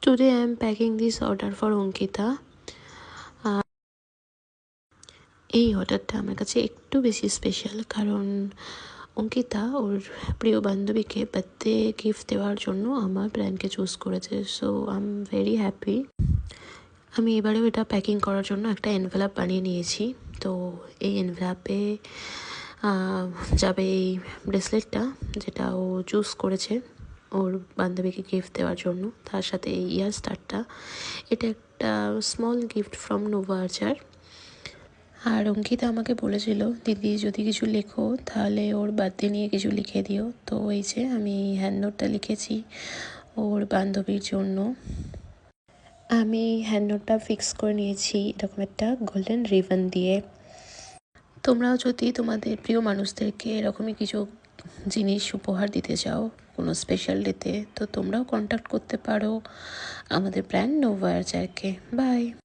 Today I am packing this order for Ankita. এই অর্ডারটা আমার কাছে একটু বেশি স্পেশাল, কারণ অঙ্কিতা ওর প্রিয় বান্ধবীকে বার্থডে গিফট দেওয়ার জন্য আমার ব্র্যান্ডকে চুজ করেছে। So I am very happy. আমি এবারেও এটা প্যাকিং করার জন্য একটা এনভেলাপ বানিয়ে নিয়েছি। তো এই এনভেলাপে যাবে এই ব্রেসলেটটা, যেটা ও চুজ করেছে ওর বান্ধবীকে গিফট দেওয়ার জন্য। তার সাথে এই ইয়ার স্টারটা, এটা একটা স্মল গিফট ফ্রম নোভা আর্চার। আর অঙ্কিতা আমাকে বলেছিল, দিদি যদি কিছু লেখো তাহলে ওর বার্থডে নিয়ে কিছু লিখে দিও। তো এই যে আমি হ্যান্ড নোটটা লিখেছি ওর বান্ধবীর জন্য। আমি হ্যান্ড নোটটা ফিক্স করে নিয়েছি এরকম একটা গোল্ডেন রিবন দিয়ে। তোমরাও যদি তোমাদের প্রিয় মানুষদেরকে এরকমই কিছু জিনিস উপহার দিতে চাও কোনো স্পেশাল ডেতে, তো তোমরাও কন্ট্যাক্ট করতে পারো আমাদের ব্র্যান্ড নোভা আর্চারকে। বাই।